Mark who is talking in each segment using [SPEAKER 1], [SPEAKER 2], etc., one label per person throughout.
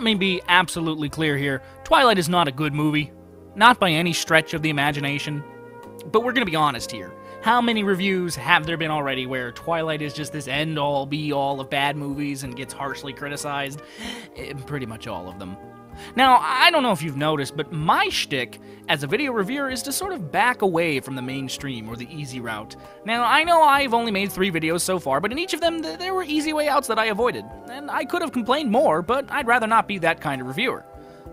[SPEAKER 1] let me be absolutely clear here. Twilight is not a good movie. Not by any stretch of the imagination. But we're gonna be honest here. How many reviews have there been already where Twilight is just this end-all, be-all of bad movies and gets harshly criticized? Pretty much all of them. Now, I don't know if you've noticed, but my shtick as a video reviewer is to sort of back away from the mainstream or the easy route. Now, I know I've only made 3 videos so far, but in each of them, there were easy way outs that I avoided. And I could have complained more, but I'd rather not be that kind of reviewer.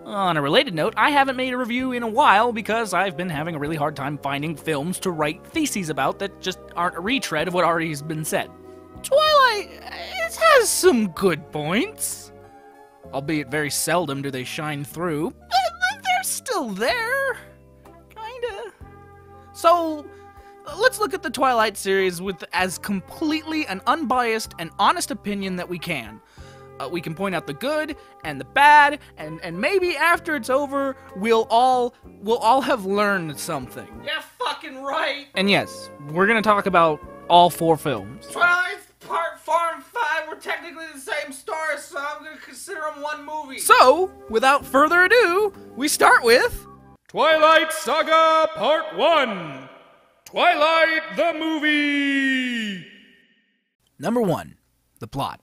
[SPEAKER 1] On a related note, I haven't made a review in a while because I've been having a really hard time finding films to write theses about that just aren't a retread of what already has been said. Twilight, it has some good points. Albeit very seldom do they shine through, but they're still there. Kinda. So, let's look at the Twilight series with as completely an unbiased and honest opinion that we can. We can point out the good and the bad, and maybe after it's over, we'll all have learned something.
[SPEAKER 2] Yeah, fucking right.
[SPEAKER 1] And yes, we're gonna talk about all 4 films.
[SPEAKER 2] Twilight's part 4 and 5 were technically the same story, so I'm gonna consider them one movie.
[SPEAKER 1] So, without further ado, we start with
[SPEAKER 3] Twilight Saga Part 1. Twilight the Movie.
[SPEAKER 1] Number 1, the plot.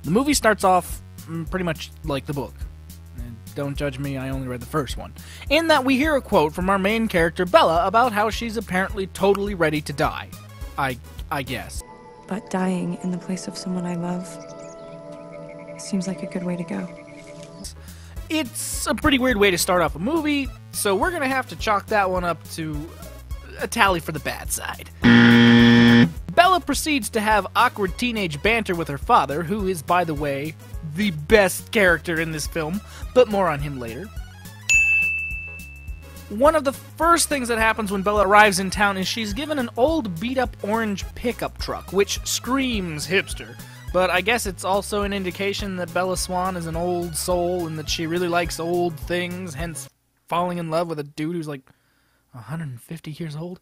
[SPEAKER 1] The movie starts off pretty much like the book. And don't judge me, I only read the first one. In that we hear a quote from our main character, Bella, about how she's apparently totally ready to die. I guess.
[SPEAKER 4] But dying in the place of someone I love seems like a good way to go.
[SPEAKER 1] It's a pretty weird way to start off a movie, so we're gonna have to chalk that one up to a tally for the bad side. Bella proceeds to have awkward teenage banter with her father, who is, by the way, the best character in this film, but more on him later. One of the first things that happens when Bella arrives in town is she's given an old beat-up orange pickup truck, which screams hipster. But I guess it's also an indication that Bella Swan is an old soul and that she really likes old things, hence falling in love with a dude who's like 150 years old.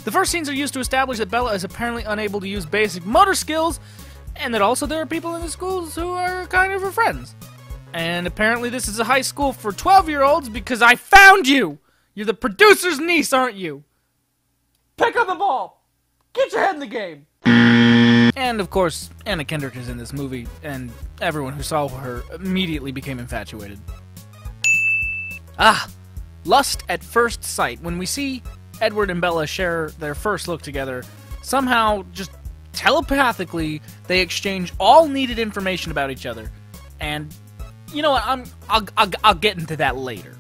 [SPEAKER 1] The first scenes are used to establish that Bella is apparently unable to use basic motor skills, and that also there are people in the schools who are kind of her friends. And apparently this is a high school for 12-year-olds because I found you! You're the producer's niece, aren't you?
[SPEAKER 2] Pick up the ball! Get your head in the game!
[SPEAKER 1] And of course, Anna Kendrick is in this movie, and everyone who saw her immediately became infatuated. Ah! Lust at first sight. When we see Edward and Bella share their first look together, somehow, just telepathically, they exchange all needed information about each other. And, you know what, I'll get into that later.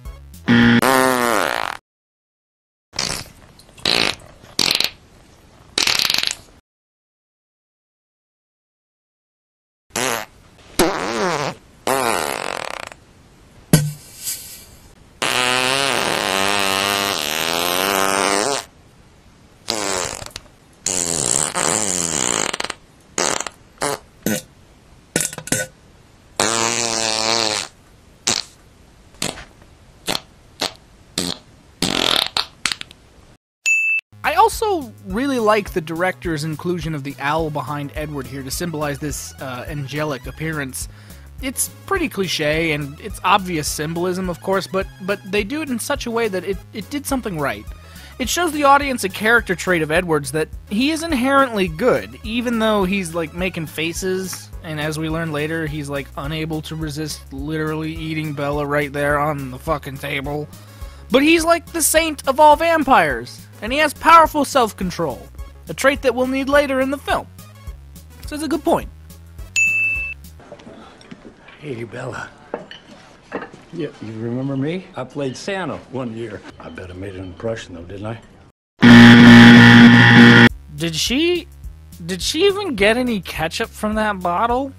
[SPEAKER 1] I also really like the director's inclusion of the owl behind Edward here to symbolize this angelic appearance. It's pretty cliche, and it's obvious symbolism, of course, but they do it in such a way that it did something right. It shows the audience a character trait of Edward's that he is inherently good, even though he's, like, making faces, and as we learn later, he's, like, unable to resist literally eating Bella right there on the fucking table. But he's like the saint of all vampires, and he has powerful self-control, a trait that we'll need later in the film. So it's a good point.
[SPEAKER 5] Hey, Bella. Yeah, you remember me? I played Santa one year. I bet I made an impression, though, didn't I?
[SPEAKER 1] Did she even get any ketchup from that bottle?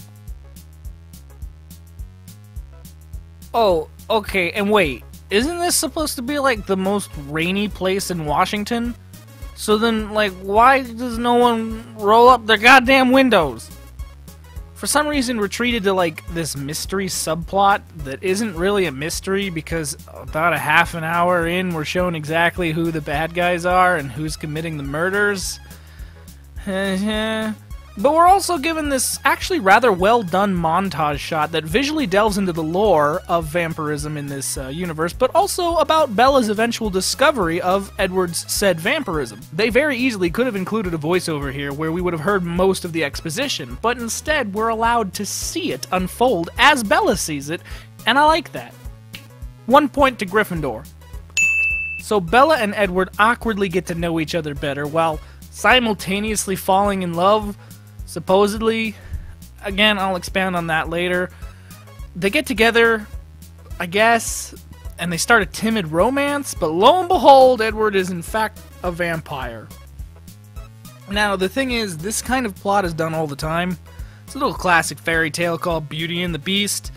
[SPEAKER 1] Oh, okay, and wait. Isn't this supposed to be, like, the most rainy place in Washington? So then, like, why does no one roll up their goddamn windows? For some reason, we're treated to, like, this mystery subplot that isn't really a mystery because about a half an hour in, we're shown exactly who the bad guys are and who's committing the murders. But we're also given this actually rather well done montage shot that visually delves into the lore of vampirism in this universe, but also about Bella's eventual discovery of Edward's said vampirism. They very easily could have included a voiceover here where we would have heard most of the exposition, but instead we're allowed to see it unfold as Bella sees it, and I like that. 1 point to Gryffindor. So Bella and Edward awkwardly get to know each other better while simultaneously falling in love. Supposedly, again, I'll expand on that later. They get together, I guess, and they start a timid romance, but lo and behold, Edward is in fact a vampire. Now, the thing is, this kind of plot is done all the time. It's a little classic fairy tale called Beauty and the Beast,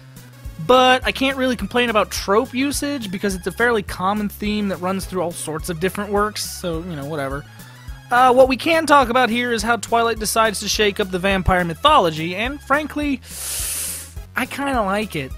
[SPEAKER 1] but I can't really complain about trope usage because it's a fairly common theme that runs through all sorts of different works, so, you know, whatever. What we can talk about here is how Twilight decides to shake up the vampire mythology, and frankly, I kind of like it.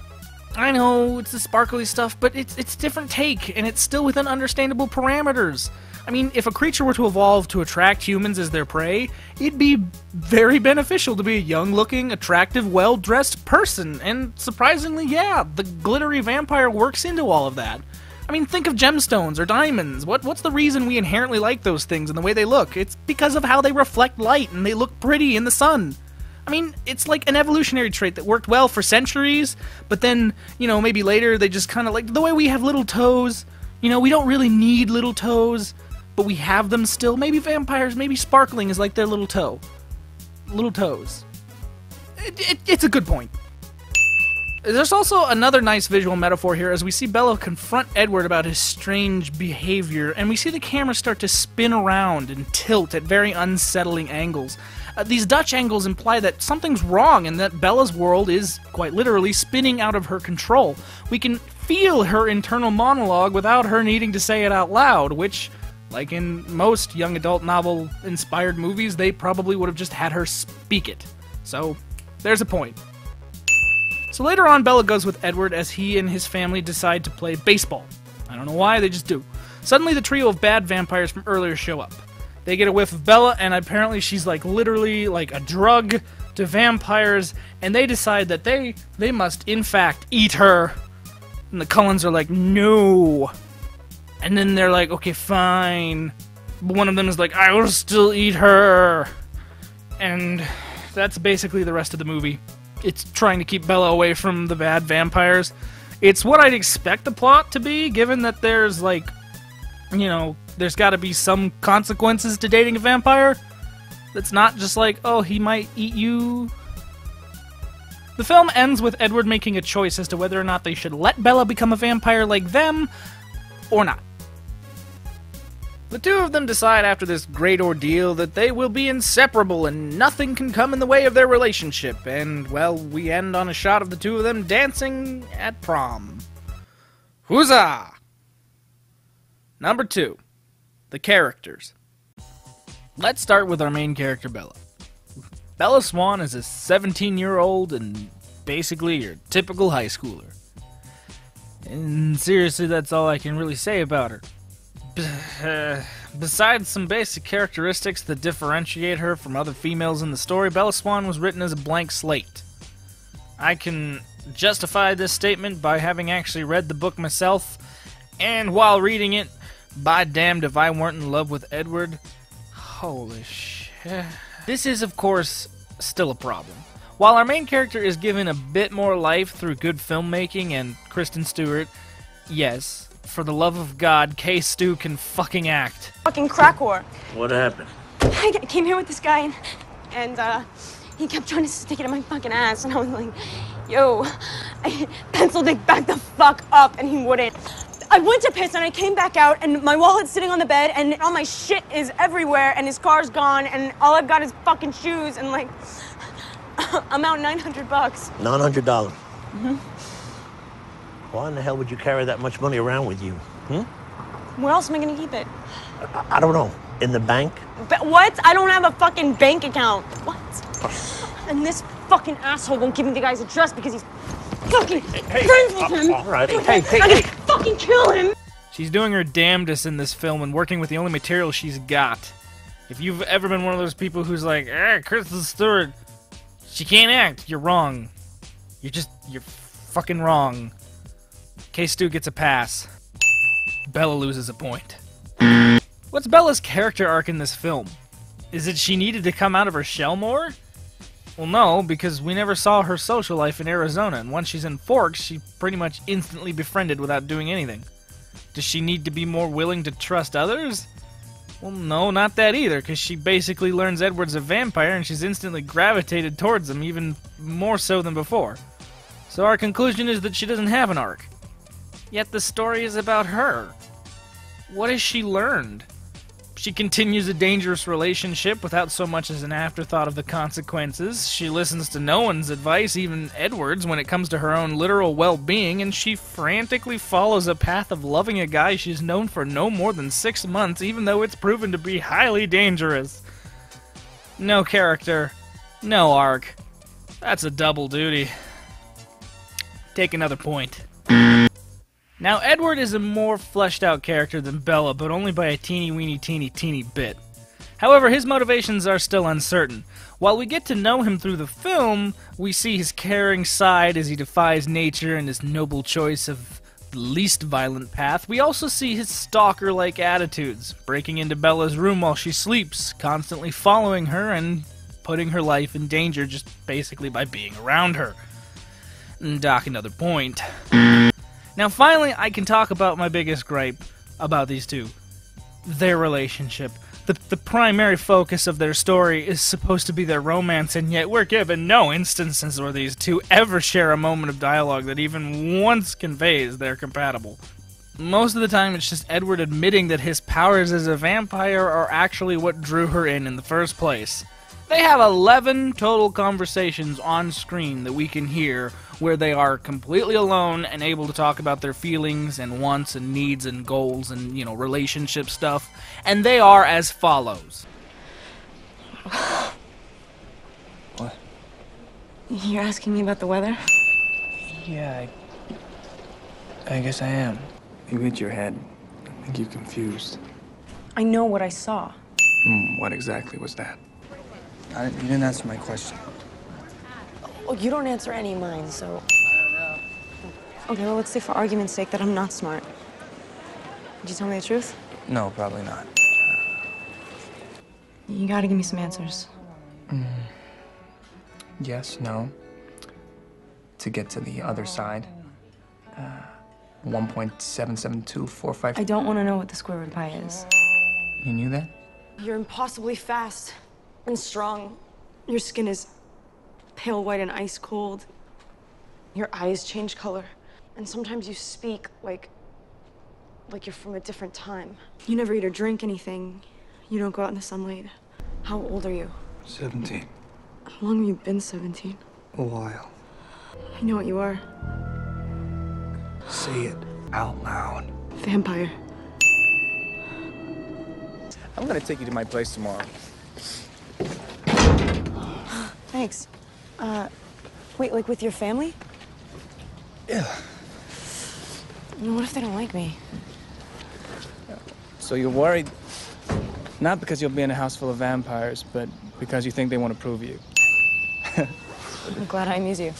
[SPEAKER 1] I know, it's the sparkly stuff, but it's a different take, and it's still within understandable parameters. I mean, if a creature were to evolve to attract humans as their prey, it'd be very beneficial to be a young-looking, attractive, well-dressed person, and surprisingly, yeah, the glittery vampire works into all of that. I mean, think of gemstones or diamonds. What's the reason we inherently like those things and the way they look? It's because of how they reflect light and they look pretty in the sun. I mean, it's like an evolutionary trait that worked well for centuries, but then, you know, maybe later they just kind of, like the way we have little toes. You know, we don't really need little toes, but we have them still. Maybe vampires, maybe sparkling is like their little toe. Little toes. It's a good point. There's also another nice visual metaphor here as we see Bella confront Edward about his strange behavior, and we see the camera start to spin around and tilt at very unsettling angles. These Dutch angles imply that something's wrong and that Bella's world is, quite literally, spinning out of her control. We can feel her internal monologue without her needing to say it out loud, which, like in most young adult novel-inspired movies, they probably would have just had her speak it. So, there's a point. So later on, Bella goes with Edward as he and his family decide to play baseball. I don't know why, they just do. Suddenly, the trio of bad vampires from earlier show up. They get a whiff of Bella, and apparently she's like literally like a drug to vampires, and they decide that they must in fact eat her. And the Cullens are like, no. And then they're like, okay, fine. But one of them is like, I will still eat her. And that's basically the rest of the movie. It's trying to keep Bella away from the bad vampires. It's what I'd expect the plot to be, given that there's, like, you know, there's gotta be some consequences to dating a vampire. That's not just like, oh, he might eat you. The film ends with Edward making a choice as to whether or not they should let Bella become a vampire like them, or not. The two of them decide after this great ordeal that they will be inseparable and nothing can come in the way of their relationship, and, well, we end on a shot of the two of them dancing at prom. Huzzah! Number 2. The characters. Let's start with our main character, Bella. Bella Swan is a 17-year-old and basically your typical high schooler. And seriously, that's all I can really say about her. Besides some basic characteristics that differentiate her from other females in the story, Bella Swan was written as a blank slate. I can justify this statement by having actually read the book myself, and while reading it, by damned if I weren't in love with Edward. Holy shit. This is, of course, still a problem. While our main character is given a bit more life through good filmmaking and Kristen Stewart, yes, for the love of God, K. Stu can fucking act.
[SPEAKER 6] Fucking crack whore.
[SPEAKER 7] What happened?
[SPEAKER 6] I came here with this guy and he kept trying to stick it in my fucking ass and I was like, yo, I penciled it back the fuck up and he wouldn't. I went to piss and I came back out and my wallet's sitting on the bed and all my shit is everywhere and his car's gone and all I've got is fucking shoes and like, I'm out $900.
[SPEAKER 7] $900? Mm-hmm. Why in the hell would you carry that much money around with you?
[SPEAKER 6] Where else am I gonna keep it?
[SPEAKER 7] I don't know. In the bank?
[SPEAKER 6] But what? I don't have a fucking bank account. What? And this fucking asshole won't give me the guy's address because he's fucking friends with him.
[SPEAKER 7] All right.
[SPEAKER 6] I'm gonna fucking kill him.
[SPEAKER 1] She's doing her damnedest in this film and working with the only material she's got. If you've ever been one of those people who's like, Kristen Stewart, she can't act, you're wrong. You're fucking wrong. K-Stu gets a pass. Bella loses a point. What's Bella's character arc in this film? Is it she needed to come out of her shell more? Well, no, because we never saw her social life in Arizona, and once she's in Forks, she pretty much instantly befriended without doing anything. Does she need to be more willing to trust others? Well, no, not that either, because she basically learns Edward's a vampire and she's instantly gravitated towards him, even more so than before. So our conclusion is that she doesn't have an arc. Yet the story is about her. What has she learned? She continues a dangerous relationship without so much as an afterthought of the consequences. She listens to no one's advice, even Edward's, when it comes to her own literal well-being, and she frantically follows a path of loving a guy she's known for no more than 6 months, even though it's proven to be highly dangerous. No character, no arc. That's a double duty. Take another point. Now, Edward is a more fleshed out character than Bella, but only by a teeny bit. However, his motivations are still uncertain. While we get to know him through the film, we see his caring side as he defies nature and his noble choice of the least violent path. We also see his stalker-like attitudes, breaking into Bella's room while she sleeps, constantly following her and putting her life in danger just basically by being around her. Dock another point. Now finally, I can talk about my biggest gripe about these two. Their relationship. The primary focus of their story is supposed to be their romance, and yet we're given no instances where these two ever share a moment of dialogue that even once conveys they're compatible. Most of the time, it's just Edward admitting that his powers as a vampire are actually what drew her in the first place. They have 11 total conversations on screen that we can hear where they are completely alone and able to talk about their feelings and wants and needs and goals and, relationship stuff. And they are as follows.
[SPEAKER 4] What? You're asking me about the weather?
[SPEAKER 8] Yeah, I guess I am. You hit your head. I think you're confused.
[SPEAKER 4] I know what I saw.
[SPEAKER 8] What exactly was that? You didn't answer my question.
[SPEAKER 4] Oh, you don't answer any of mine, so... I don't know. Okay, well, let's say for argument's sake that I'm not smart. Did you tell me the truth?
[SPEAKER 8] No, probably not.
[SPEAKER 4] You gotta give me some answers.
[SPEAKER 8] Yes, no. To get to the other side. 1.77245...
[SPEAKER 4] I don't want to know what the square root of pi is.
[SPEAKER 8] You knew that?
[SPEAKER 4] You're impossibly fast and strong. Your skin is pale white and ice cold. Your eyes change color. And sometimes you speak like you're from a different time. You never eat or drink anything. You don't go out in the sunlight. How old are you?
[SPEAKER 8] 17.
[SPEAKER 4] How long have you been 17?
[SPEAKER 8] A while.
[SPEAKER 4] I know what you are.
[SPEAKER 8] Say it out loud.
[SPEAKER 4] Vampire.
[SPEAKER 8] I'm gonna take you to my place tomorrow.
[SPEAKER 4] Thanks. Wait, like with your family?
[SPEAKER 8] Yeah.
[SPEAKER 4] What if they don't like me?
[SPEAKER 8] So you're worried, not because you'll be in a house full of vampires, but because you think they want to prove you.
[SPEAKER 4] I'm glad I amuse you.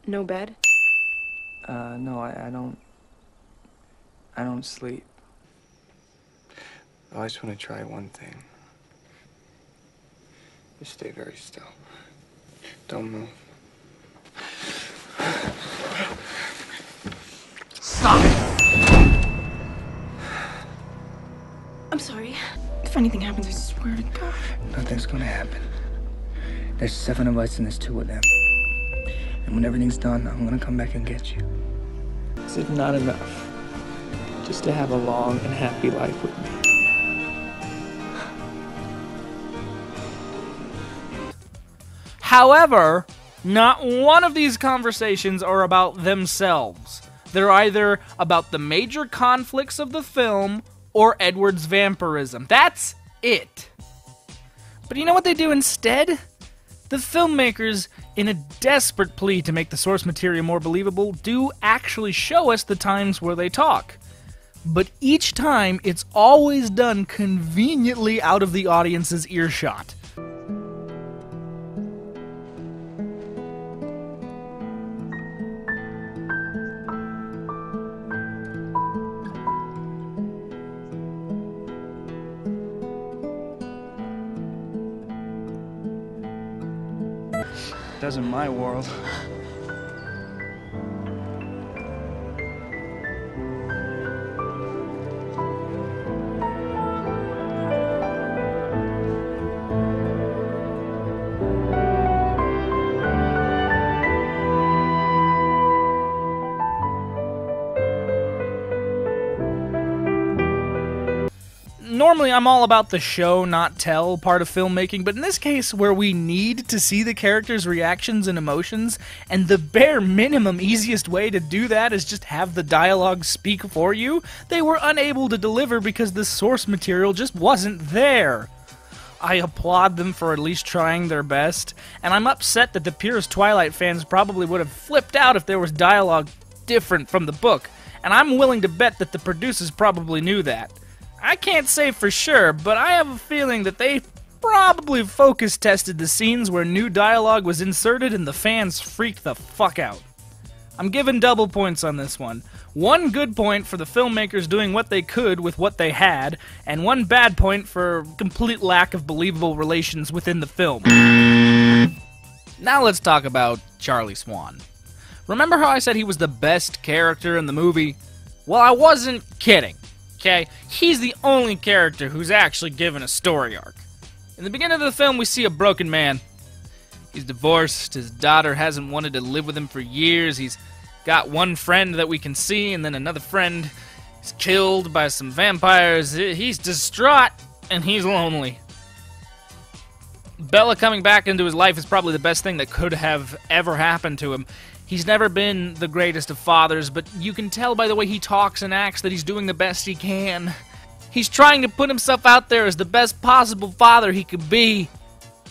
[SPEAKER 4] No bed?
[SPEAKER 8] No, I don't sleep. I just want to try one thing. Just stay very still. Don't move.
[SPEAKER 2] Stop it!
[SPEAKER 4] I'm sorry. If anything happens, I swear to God.
[SPEAKER 8] Nothing's gonna happen. There's 7 of us and there's 2 of them. And when everything's done, I'm gonna come back and get you. Is it not enough just to have a long and happy life with me?
[SPEAKER 1] However, not one of these conversations are about themselves. They're either about the major conflicts of the film or Edward's vampirism. That's it. But you know what they do instead? The filmmakers, in a desperate plea to make the source material more believable, do actually show us the times where they talk. But each time, it's always done conveniently out of the audience's earshot.
[SPEAKER 8] Doesn't my world.
[SPEAKER 1] Normally, I'm all about the show, not tell part of filmmaking, but in this case, where we need to see the characters' reactions and emotions, and the bare minimum easiest way to do that is just have the dialogue speak for you, they were unable to deliver because the source material just wasn't there. I applaud them for at least trying their best, and I'm upset that the purest Twilight fans probably would have flipped out if there was dialogue different from the book, and I'm willing to bet that the producers probably knew that. I can't say for sure, but I have a feeling that they probably focus tested the scenes where new dialogue was inserted and the fans freaked the fuck out. I'm giving double points on this one. One good point for the filmmakers doing what they could with what they had, and one bad point for complete lack of believable relations within the film. Now let's talk about Charlie Swan. Remember how I said he was the best character in the movie? Well, I wasn't kidding. Okay, he's the only character who's actually given a story arc. In the beginning of the film, we see a broken man. He's divorced, his daughter hasn't wanted to live with him for years, he's got one friend that we can see, and then another friend is killed by some vampires. He's distraught, and he's lonely. Bella coming back into his life is probably the best thing that could have ever happened to him. He's never been the greatest of fathers, but you can tell by the way he talks and acts that he's doing the best he can. He's trying to put himself out there as the best possible father he could be,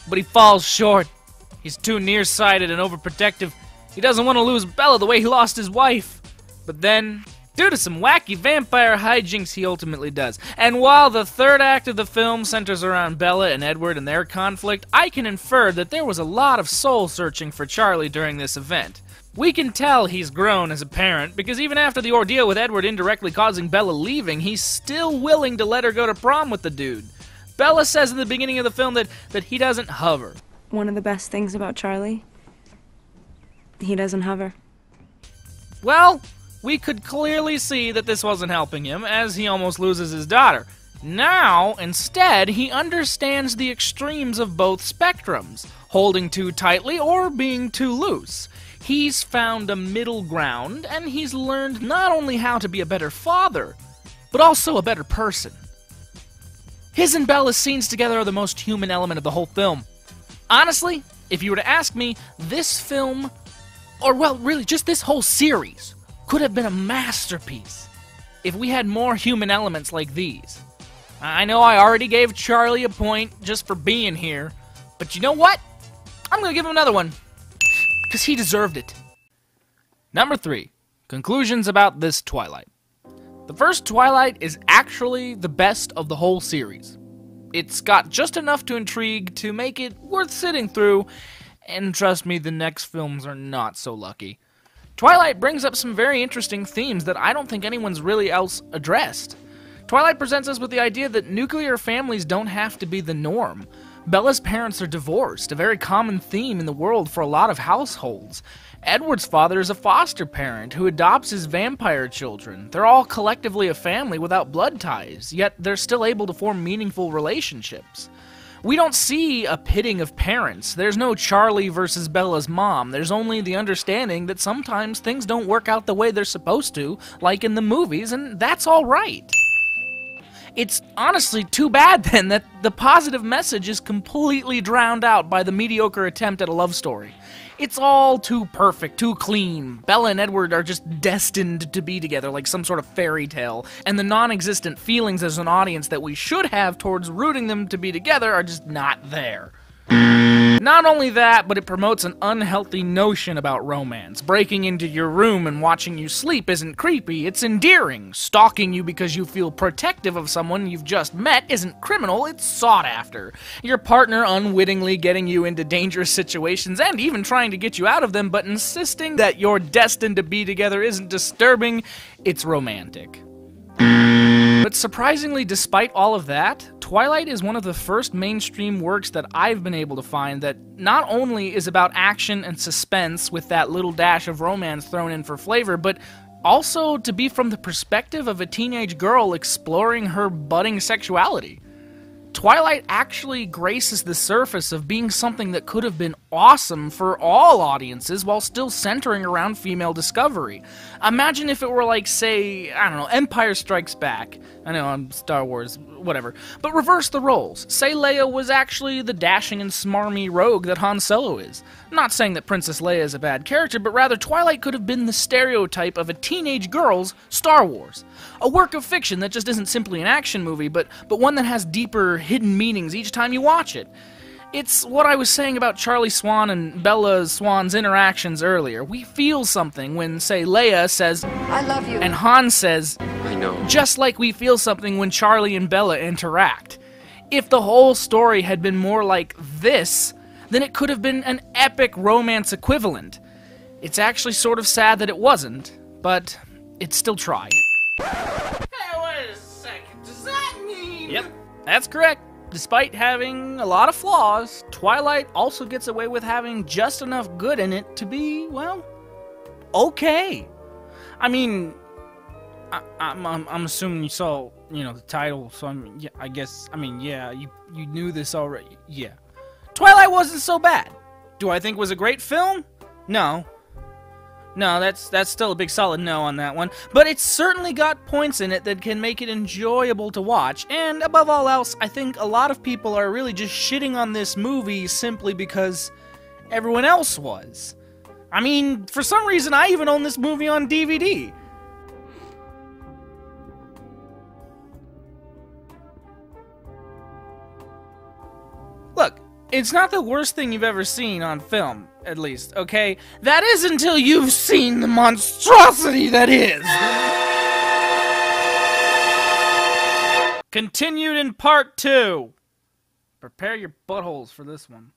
[SPEAKER 1] but he falls short. He's too nearsighted and overprotective. He doesn't want to lose Bella the way he lost his wife. But then, due to some wacky vampire hijinks, he ultimately does. And while the third act of the film centers around Bella and Edward and their conflict, I can infer that there was a lot of soul-searching for Charlie during this event. We can tell he's grown as a parent, because even after the ordeal with Edward indirectly causing Bella leaving, he's still willing to let her go to prom with the dude. Bella says in the beginning of the film that he doesn't hover.
[SPEAKER 4] One of the best things about Charlie, he doesn't hover.
[SPEAKER 1] Well, we could clearly see that this wasn't helping him, as he almost loses his daughter. Now, instead, he understands the extremes of both spectrums, holding too tightly or being too loose. He's found a middle ground, and he's learned not only how to be a better father, but also a better person. His and Bella's scenes together are the most human element of the whole film. Honestly, if you were to ask me, this film, or well, really just this whole series, could have been a masterpiece if we had more human elements like these. I know I already gave Charlie a point just for being here, but you know what? I'm gonna give him another one. Because he deserved it. Number 3. Conclusions about this Twilight. The first Twilight is actually the best of the whole series. It's got just enough to intrigue to make it worth sitting through, and trust me, the next films are not so lucky. Twilight brings up some very interesting themes that I don't think anyone's really else addressed. Twilight presents us with the idea that nuclear families don't have to be the norm. Bella's parents are divorced, a very common theme in the world for a lot of households. Edward's father is a foster parent who adopts his vampire children. They're all collectively a family without blood ties, yet they're still able to form meaningful relationships. We don't see a pitting of parents. There's no Charlie versus Bella's mom. There's only the understanding that sometimes things don't work out the way they're supposed to, like in the movies, and that's all right. It's honestly too bad, then, that the positive message is completely drowned out by the mediocre attempt at a love story. It's all too perfect, too clean. Bella and Edward are just destined to be together like some sort of fairy tale, and the non-existent feelings as an audience that we should have towards rooting them to be together are just not there. Not only that, but it promotes an unhealthy notion about romance. Breaking into your room and watching you sleep isn't creepy, it's endearing. Stalking you because you feel protective of someone you've just met isn't criminal, it's sought after. Your partner unwittingly getting you into dangerous situations and even trying to get you out of them, but insisting that you're destined to be together isn't disturbing, it's romantic. But surprisingly, despite all of that, Twilight is one of the first mainstream works that I've been able to find that not only is about action and suspense with that little dash of romance thrown in for flavor, but also to be from the perspective of a teenage girl exploring her budding sexuality. Twilight actually graces the surface of being something that could have been awesome for all audiences while still centering around female discovery. Imagine if it were like, say, I don't know, Empire Strikes Back. I know I'm Star Wars, whatever. But reverse the roles. Say Leia was actually the dashing and smarmy rogue that Han Solo is. I'm not saying that Princess Leia is a bad character, but rather Twilight could have been the stereotype of a teenage girl's Star Wars. A work of fiction that just isn't simply an action movie, but one that has deeper, hidden meanings each time you watch it. It's what I was saying about Charlie Swan and Bella Swan's interactions earlier. We feel something when, say, Leia says, "I love you," and Han says, "I know." Just like we feel something when Charlie and Bella interact. If the whole story had been more like this, then it could have been an epic romance equivalent. It's actually sort of sad that it wasn't, but it still tried.
[SPEAKER 2] Hey, wait a second. Does that mean...
[SPEAKER 1] Yep, that's correct. Despite having a lot of flaws, Twilight also gets away with having just enough good in it to be, well, okay. I mean, I'm assuming you saw, the title, so you knew this already. Yeah. Twilight wasn't so bad. Do I think it was a great film? No. No, that's still a big solid no on that one. But it's certainly got points in it that can make it enjoyable to watch. And above all else, I think a lot of people are really just shitting on this movie simply because everyone else was. I mean, for some reason, I even own this movie on DVD. Look, it's not the worst thing you've ever seen on film, at least, okay? That is until you've seen the monstrosity that is! Continued in part 2. Prepare your buttholes for this one.